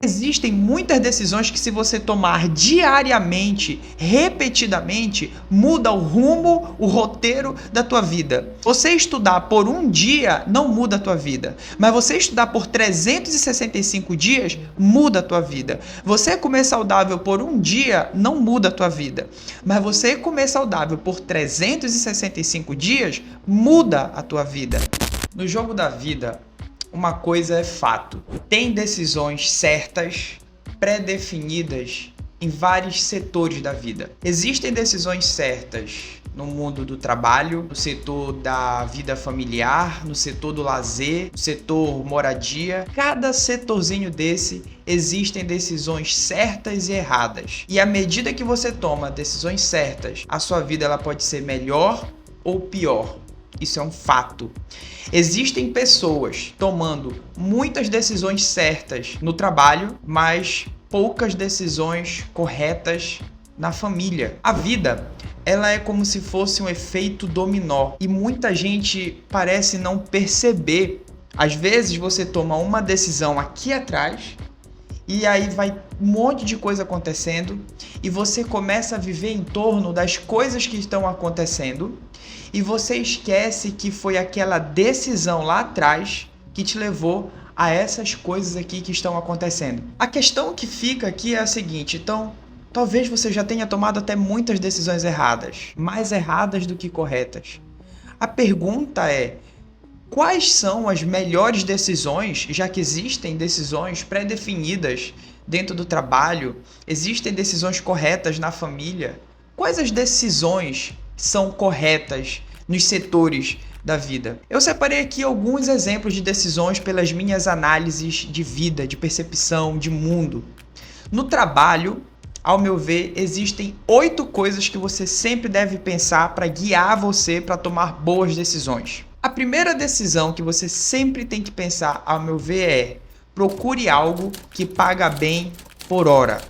Existem muitas decisões que, se você tomar diariamente, repetidamente, muda o rumo, o roteiro da tua vida. Você estudar por um dia não muda a tua vida, mas você estudar por 365 dias muda a tua vida. Você comer saudável por um dia não muda a tua vida, mas você comer saudável por 365 dias muda a tua vida. No jogo da vida, uma coisa é fato: tem decisões certas, pré-definidas em vários setores da vida. Existem decisões certas no mundo do trabalho, no setor da vida familiar, no setor do lazer, no setor moradia. Cada setorzinho desse existem decisões certas e erradas. E à medida que você toma decisões certas, a sua vida ela pode ser melhor ou pior. Isso é um fato. Existem pessoas tomando muitas decisões certas no trabalho, mas poucas decisões corretas na família. A vida, ela é como se fosse um efeito dominó e muita gente parece não perceber. Às vezes você toma uma decisão aqui atrás e aí vai um monte de coisa acontecendo e você começa a viver em torno das coisas que estão acontecendo e você esquece que foi aquela decisão lá atrás que te levou a essas coisas aqui que estão acontecendo. A questão que fica aqui é a seguinte: então, talvez você já tenha tomado até muitas decisões erradas, mais erradas do que corretas. A pergunta é: quais são as melhores decisões, já que existem decisões pré-definidas dentro do trabalho, existem decisões corretas na família? Quais as decisões são corretas nos setores da vida? Eu separei aqui alguns exemplos de decisões pelas minhas análises de vida, de percepção, de mundo. No trabalho, ao meu ver, existem 8 coisas que você sempre deve pensar para guiar você para tomar boas decisões. A primeira decisão que você sempre tem que pensar, ao meu ver, é: procure algo que paga bem por hora.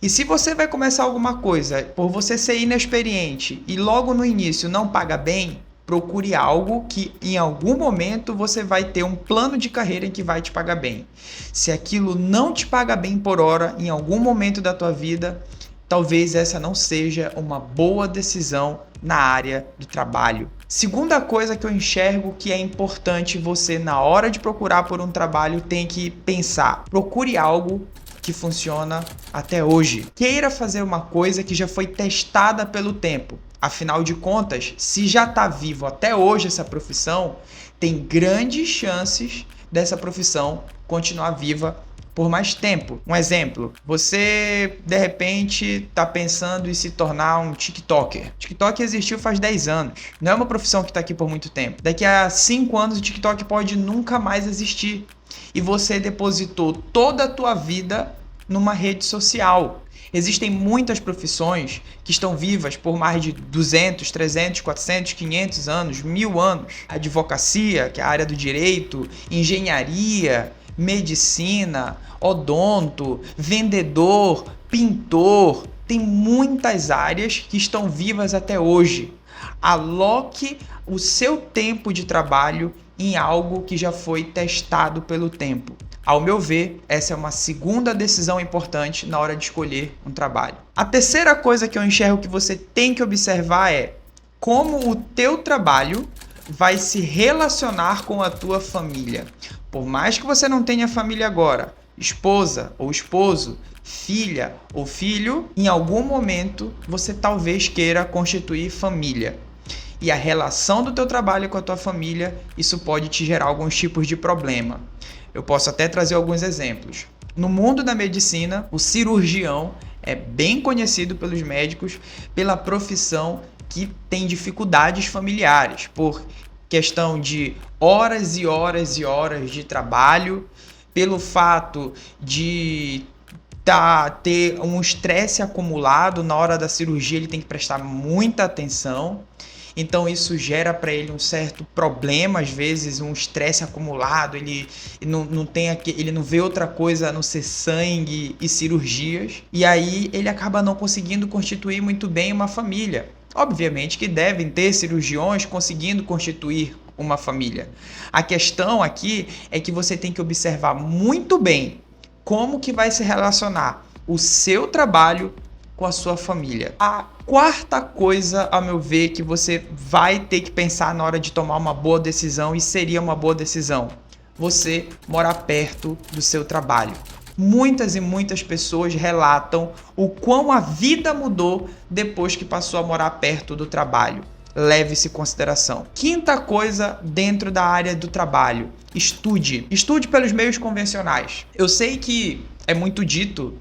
E se você vai começar alguma coisa, por você ser inexperiente e logo no início não paga bem, procure algo que em algum momento você vai ter um plano de carreira em que vai te pagar bem. Se aquilo não te paga bem por hora, em algum momento da tua vida, talvez essa não seja uma boa decisão na área do trabalho. Segunda coisa que eu enxergo que é importante você, na hora de procurar por um trabalho, tem que pensar: procure algo que funciona até hoje. Queira fazer uma coisa que já foi testada pelo tempo. Afinal de contas, se já está vivo até hoje essa profissão, tem grandes chances dessa profissão continuar viva por mais tempo. Um exemplo: você de repente está pensando em se tornar um TikToker. TikTok existiu faz 10 anos. Não é uma profissão que está aqui por muito tempo. Daqui a 5 anos o TikTok pode nunca mais existir. E você depositou toda a tua vida numa rede social. Existem muitas profissões que estão vivas por mais de 200, 300, 400, 500 anos, 1000 anos. Advocacia, que é a área do direito, engenharia, medicina, odonto, vendedor, pintor. Tem muitas áreas que estão vivas até hoje. Aloque o seu tempo de trabalho em algo que já foi testado pelo tempo. Ao meu ver, essa é uma segunda decisão importante na hora de escolher um trabalho. A terceira coisa que eu enxergo que você tem que observar é como o teu trabalho vai se relacionar com a tua família. Por mais que você não tenha família agora, esposa ou esposo, filha ou filho, em algum momento você talvez queira constituir família. E a relação do teu trabalho com a tua família, isso pode te gerar alguns tipos de problema. Eu posso até trazer alguns exemplos. No mundo da medicina, o cirurgião é bem conhecido pelos médicos pela profissão que tem dificuldades familiares, por questão de horas e horas e horas de trabalho, pelo fato de ter um estresse acumulado na hora da cirurgia, ele tem que prestar muita atenção. Então isso gera para ele um certo problema, às vezes um estresse acumulado, ele não vê outra coisa a não ser sangue e cirurgias, e aí ele acaba não conseguindo constituir muito bem uma família. Obviamente que devem ter cirurgiões conseguindo constituir uma família. A questão aqui é que você tem que observar muito bem como que vai se relacionar o seu trabalho com a sua família. A quarta coisa, ao meu ver, que você vai ter que pensar na hora de tomar uma boa decisão, e seria uma boa decisão, você morar perto do seu trabalho. Muitas e muitas pessoas relatam o quão a vida mudou depois que passou a morar perto do trabalho. Leve-se em consideração. Quinta coisa dentro da área do trabalho: estude. Estude pelos meios convencionais. Eu sei que é muito dito,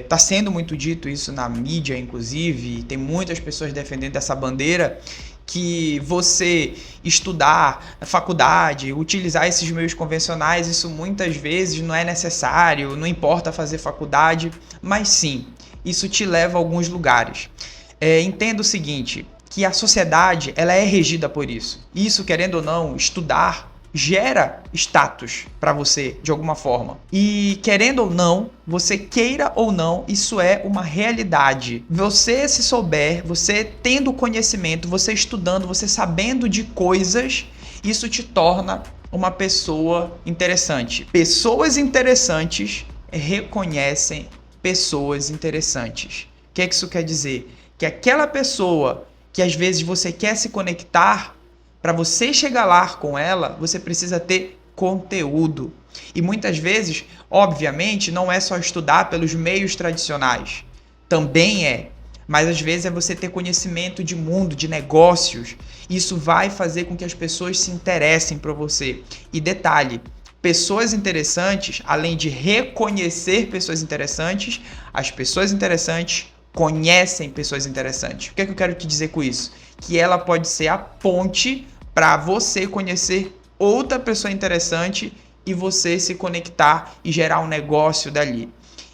tá sendo muito dito isso na mídia, inclusive, tem muitas pessoas defendendo essa bandeira, que você estudar na faculdade, utilizar esses meios convencionais, isso muitas vezes não é necessário, não importa fazer faculdade, mas sim, isso te leva a alguns lugares. Entenda o seguinte, que a sociedade ela é regida por isso. Isso, querendo ou não, estudar gera status para você de alguma forma. E querendo ou não, você queira ou não, isso é uma realidade. Você se souber, você tendo conhecimento, você estudando, você sabendo de coisas, isso te torna uma pessoa interessante. Pessoas interessantes reconhecem pessoas interessantes. O que é que isso quer dizer? Que aquela pessoa que às vezes você quer se conectar, para você chegar lá com ela, você precisa ter conteúdo. E muitas vezes, obviamente, não é só estudar pelos meios tradicionais. Também é. Mas às vezes é você ter conhecimento de mundo, de negócios. Isso vai fazer com que as pessoas se interessem por você. E detalhe, pessoas interessantes, além de reconhecer pessoas interessantes, as pessoas interessantes conhecem pessoas interessantes. O que é que eu quero te dizer com isso? Que ela pode ser a ponte para você conhecer outra pessoa interessante e você se conectar e gerar um negócio dali.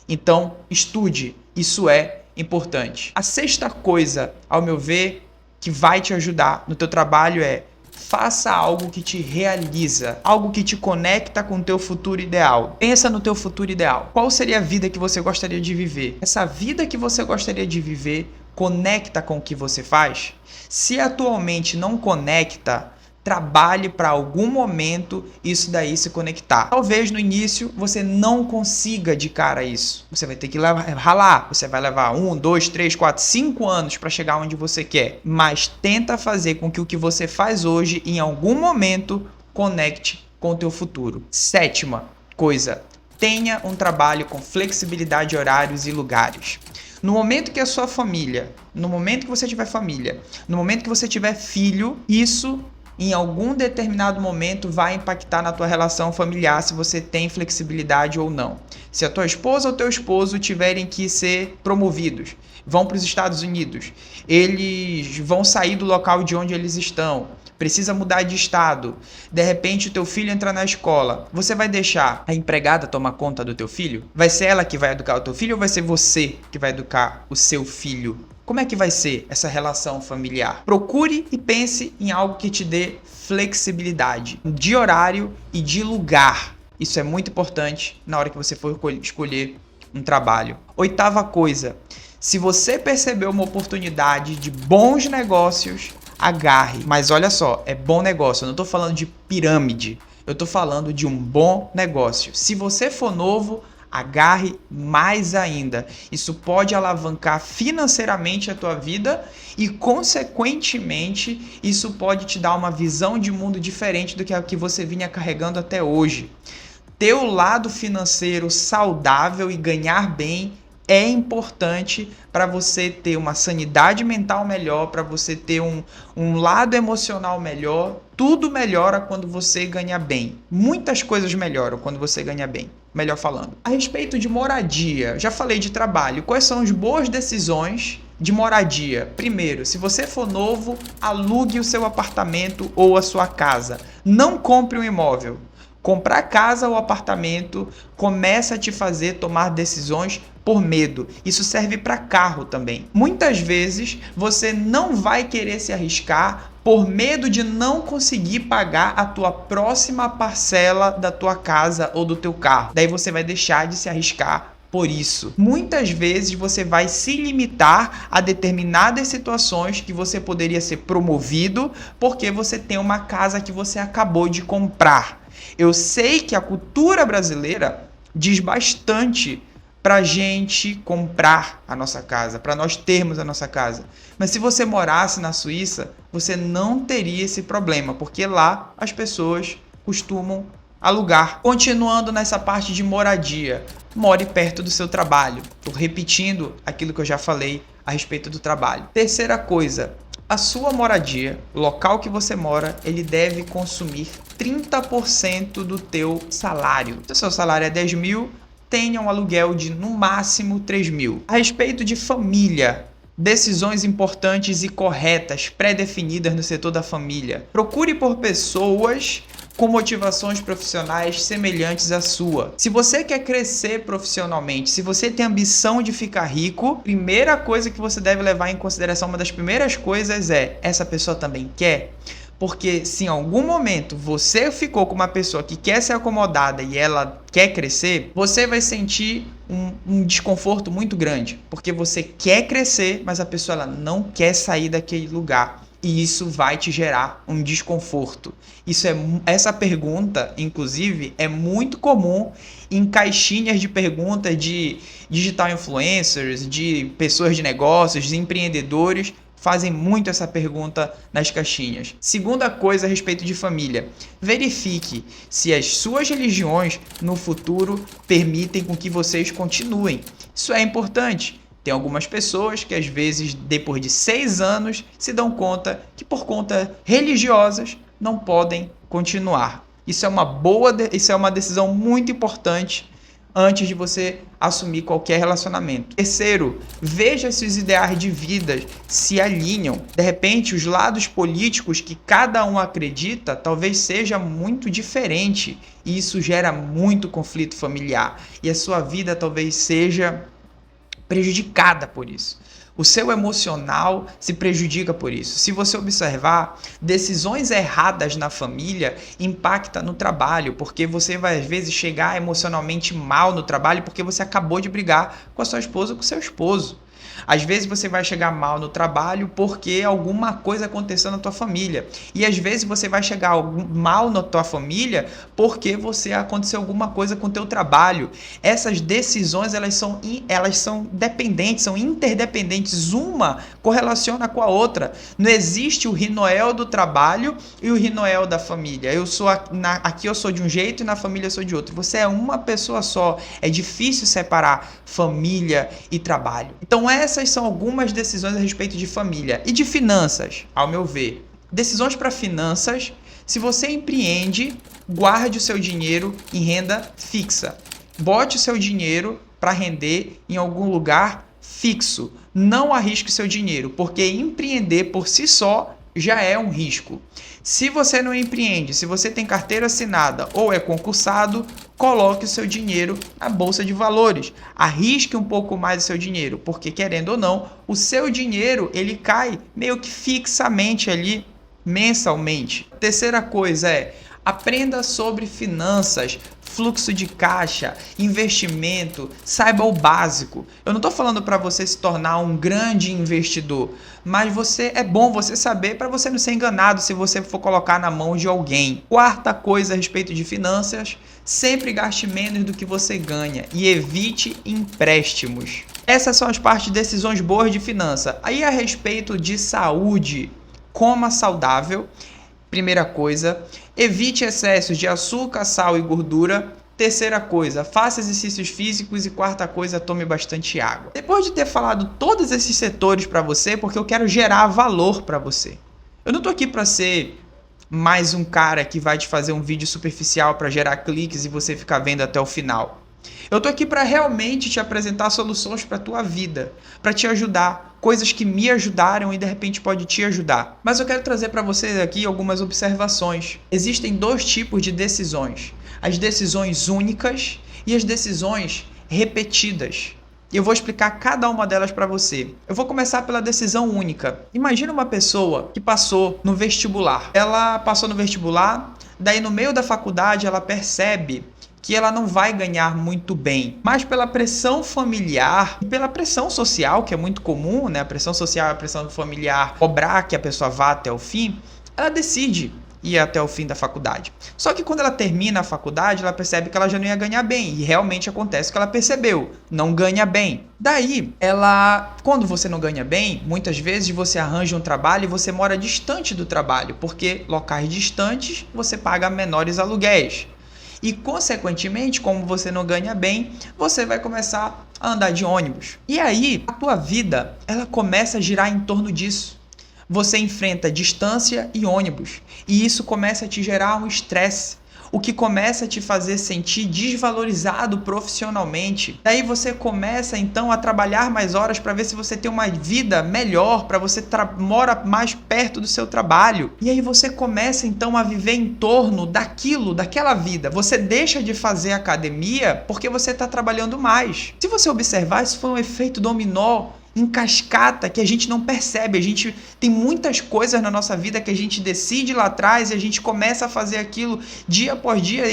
Então, estude. Isso é importante. A sexta coisa, ao meu ver, que vai te ajudar no teu trabalho é: faça algo que te realiza, algo que te conecta com o teu futuro ideal. Pensa no teu futuro ideal. Qual seria a vida que você gostaria de viver? Essa vida que você gostaria de viver conecta com o que você faz? Se atualmente não conecta, trabalhe para algum momento isso daí se conectar. Talvez no início você não consiga de cara isso. Você vai ter que ralar. Você vai levar 1, 2, 3, 4, 5 anos para chegar onde você quer. Mas tenta fazer com que o que você faz hoje, em algum momento, conecte com o teu futuro. Sétima coisa: tenha um trabalho com flexibilidade de horários e lugares. No momento que a sua família, no momento que você tiver família, no momento que você tiver filho, isso em algum determinado momento vai impactar na tua relação familiar, se você tem flexibilidade ou não. Se a tua esposa ou teu esposo tiverem que ser promovidos, vão para os Estados Unidos, eles vão sair do local de onde eles estão, precisa mudar de estado, de repente o teu filho entra na escola, você vai deixar a empregada tomar conta do teu filho? Vai ser ela que vai educar o teu filho ou vai ser você que vai educar o seu filho? Como é que vai ser essa relação familiar? Procure e pense em algo que te dê flexibilidade de horário e de lugar. Isso é muito importante na hora que você for escolher um trabalho. Oitava coisa: se você percebeu uma oportunidade de bons negócios, agarre. Mas olha só, é bom negócio. Eu não estou falando de pirâmide. Eu estou falando de um bom negócio. Se você for novo, agarre mais ainda. Isso pode alavancar financeiramente a tua vida e, consequentemente, isso pode te dar uma visão de mundo diferente do que a que você vinha carregando até hoje. Ter o lado financeiro saudável e ganhar bem é importante para você ter uma sanidade mental melhor, para você ter um lado emocional melhor. Tudo melhora quando você ganha bem. Muitas coisas melhoram quando você ganha bem. Melhor falando. A respeito de moradia, já falei de trabalho. Quais são as boas decisões de moradia? Primeiro, se você for novo, alugue o seu apartamento ou a sua casa. Não compre um imóvel. Comprar casa ou apartamento começa a te fazer tomar decisões por medo. Isso serve para carro também. Muitas vezes você não vai querer se arriscar por medo de não conseguir pagar a tua próxima parcela da tua casa ou do teu carro. Daí você vai deixar de se arriscar por isso. Muitas vezes você vai se limitar a determinadas situações que você poderia ser promovido porque você tem uma casa que você acabou de comprar. Eu sei que a cultura brasileira diz bastante para a gente comprar a nossa casa, para nós termos a nossa casa. Mas se você morasse na Suíça, você não teria esse problema, porque lá as pessoas costumam alugar. Continuando nessa parte de moradia, more perto do seu trabalho. Estou repetindo aquilo que eu já falei a respeito do trabalho. Terceira coisa, a sua moradia, o local que você mora, ele deve consumir 30% do teu salário. Se o seu salário é 10 mil, tenha um aluguel de no máximo 3 mil. A respeito de família, decisões importantes e corretas, pré-definidas no setor da família. Procure por pessoas com motivações profissionais semelhantes à sua. Se você quer crescer profissionalmente, se você tem ambição de ficar rico, primeira coisa que você deve levar em consideração, uma das primeiras coisas é, essa pessoa também quer? Porque se em algum momento você ficou com uma pessoa que quer ser acomodada e ela quer crescer, você vai sentir um desconforto muito grande. Porque você quer crescer, mas a pessoa ela não quer sair daquele lugar. E isso vai te gerar um desconforto. Essa pergunta, inclusive, é muito comum em caixinhas de perguntas de digital influencers, de pessoas de negócios, de empreendedores. Fazem muito essa pergunta nas caixinhas. Segunda coisa a respeito de família. Verifique se as suas religiões no futuro permitem com que vocês continuem. Isso é importante. Tem algumas pessoas que às vezes, depois de 6 anos, se dão conta que por conta religiosas não podem continuar. Isso é uma decisão muito importante antes de você assumir qualquer relacionamento. Terceiro, veja se os ideais de vida se alinham. De repente, os lados políticos que cada um acredita talvez seja muito diferente e isso gera muito conflito familiar e a sua vida talvez seja prejudicada por isso. O seu emocional se prejudica por isso. Se você observar, decisões erradas na família impactam no trabalho, porque você vai às vezes chegar emocionalmente mal no trabalho porque você acabou de brigar com a sua esposa ou com o seu esposo. Às vezes você vai chegar mal no trabalho porque alguma coisa aconteceu na tua família. E às vezes você vai chegar mal na tua família porque aconteceu alguma coisa com o teu trabalho. Essas decisões elas são dependentes, são interdependentes. Uma correlaciona com a outra. Não existe o Rinoel do trabalho e o Rinoel da família. Aqui eu sou de um jeito e na família eu sou de outro. Você é uma pessoa só. É difícil separar família e trabalho. Então essas são algumas decisões a respeito de família e de finanças, ao meu ver. Decisões para finanças, se você empreende, guarde o seu dinheiro em renda fixa. Bote o seu dinheiro para render em algum lugar fixo. Não arrisque o seu dinheiro, porque empreender por si só já é um risco. Se você não empreende, se você tem carteira assinada ou é concursado, coloque o seu dinheiro na bolsa de valores. Arrisque um pouco mais o seu dinheiro, porque querendo ou não, o seu dinheiro ele cai meio que fixamente ali mensalmente. Terceira coisa é aprenda sobre finanças, fluxo de caixa, investimento, saiba o básico. Eu não estou falando para você se tornar um grande investidor, mas é bom você saber para você não ser enganado se você for colocar na mão de alguém. Quarta coisa a respeito de finanças, sempre gaste menos do que você ganha e evite empréstimos. Essas são as partes de decisões boas de finança. Aí a respeito de saúde, coma saudável. Primeira coisa, evite excessos de açúcar, sal e gordura. Terceira coisa, faça exercícios físicos. E quarta coisa, tome bastante água. Depois de ter falado todos esses setores para você, porque eu quero gerar valor para você. Eu não estou aqui para ser mais um cara que vai te fazer um vídeo superficial para gerar cliques e você ficar vendo até o final. Eu tô aqui para realmente te apresentar soluções para a tua vida, para te ajudar, coisas que me ajudaram e de repente pode te ajudar. Mas eu quero trazer para vocês aqui algumas observações. Existem 2 tipos de decisões: as decisões únicas e as decisões repetidas. E eu vou explicar cada uma delas para você. Eu vou começar pela decisão única. Imagina uma pessoa que passou no vestibular. Ela passou no vestibular, daí no meio da faculdade ela percebe que ela não vai ganhar muito bem, mas pela pressão familiar e pela pressão social, que é muito comum, né? A pressão social e a pressão familiar cobrar que a pessoa vá até o fim, ela decide ir até o fim da faculdade. Só que quando ela termina a faculdade, ela percebe que ela já não ia ganhar bem. E realmente acontece o que ela percebeu, não ganha bem. Daí, quando você não ganha bem, muitas vezes você arranja um trabalho e você mora distante do trabalho, porque locais distantes você paga menores aluguéis. E, consequentemente, como você não ganha bem, você vai começar a andar de ônibus. E aí, a tua vida, ela começa a girar em torno disso. Você enfrenta distância e ônibus. E isso começa a te gerar um estresse, o que começa a te fazer sentir desvalorizado profissionalmente. Daí você começa então a trabalhar mais horas para ver se você tem uma vida melhor, para você mora mais perto do seu trabalho. E aí você começa então a viver em torno daquela vida. Você deixa de fazer academia porque você está trabalhando mais. Se você observar, isso foi um efeito dominó em cascata que a gente não percebe. A gente tem muitas coisas na nossa vida que a gente decide lá atrás e a gente começa a fazer aquilo dia após dia.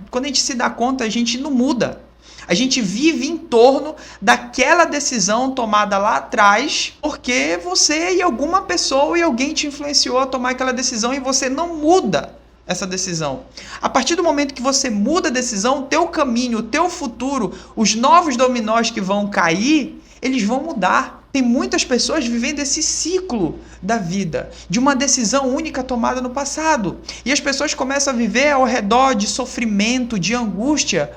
Quando a gente se dá conta, a gente não muda. A gente vive em torno daquela decisão tomada lá atrás porque você e alguma pessoa e alguém te influenciou a tomar aquela decisão e você não muda essa decisão. A partir do momento que você muda a decisão, o teu caminho, o teu futuro, os novos dominós que vão cair, eles vão mudar. Tem muitas pessoas vivendo esse ciclo da vida, de uma decisão única tomada no passado. E as pessoas começam a viver ao redor de sofrimento, de angústia,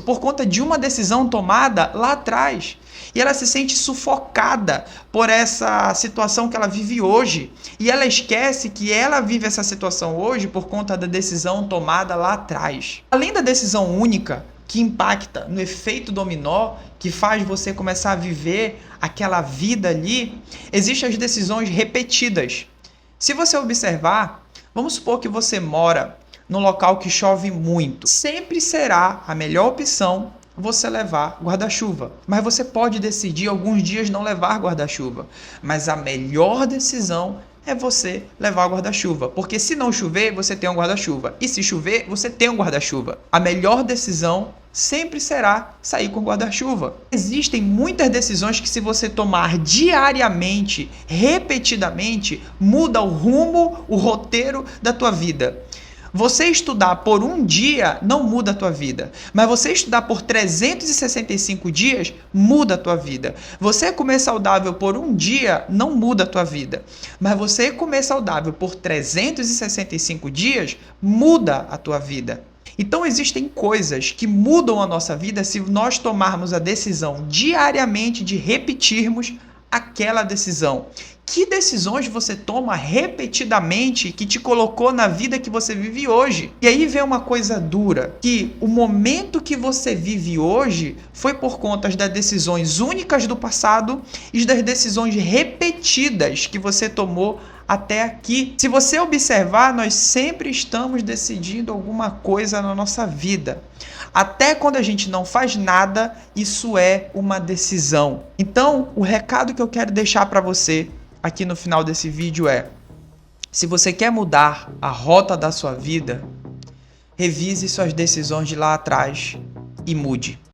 por conta de uma decisão tomada lá atrás. E ela se sente sufocada por essa situação que ela vive hoje. E ela esquece que ela vive essa situação hoje por conta da decisão tomada lá atrás. Além da decisão única, que impacta no efeito dominó, que faz você começar a viver aquela vida ali, existem as decisões repetidas. Se você observar, vamos supor que você mora num local que chove muito. Sempre será a melhor opção você levar guarda-chuva. Mas você pode decidir alguns dias não levar guarda-chuva. Mas a melhor decisão é você levar o guarda-chuva. Porque se não chover, você tem um guarda-chuva. E se chover, você tem um guarda-chuva. A melhor decisão sempre será sair com guarda-chuva. Existem muitas decisões que, se você tomar diariamente, repetidamente, muda o rumo, o roteiro da tua vida. Você estudar por um dia não muda a tua vida, mas você estudar por 365 dias muda a tua vida. Você comer saudável por um dia não muda a tua vida, mas você comer saudável por 365 dias muda a tua vida. Então existem coisas que mudam a nossa vida se nós tomarmos a decisão diariamente de repetirmos aquela decisão. Que decisões você toma repetidamente que te colocou na vida que você vive hoje? E aí vem uma coisa dura, que o momento que você vive hoje foi por conta das decisões únicas do passado e das decisões repetidas que você tomou até aqui. Se você observar, nós sempre estamos decidindo alguma coisa na nossa vida. Até quando a gente não faz nada, isso é uma decisão. Então, o recado que eu quero deixar para você aqui no final desse vídeo é: se você quer mudar a rota da sua vida, revise suas decisões de lá atrás e mude.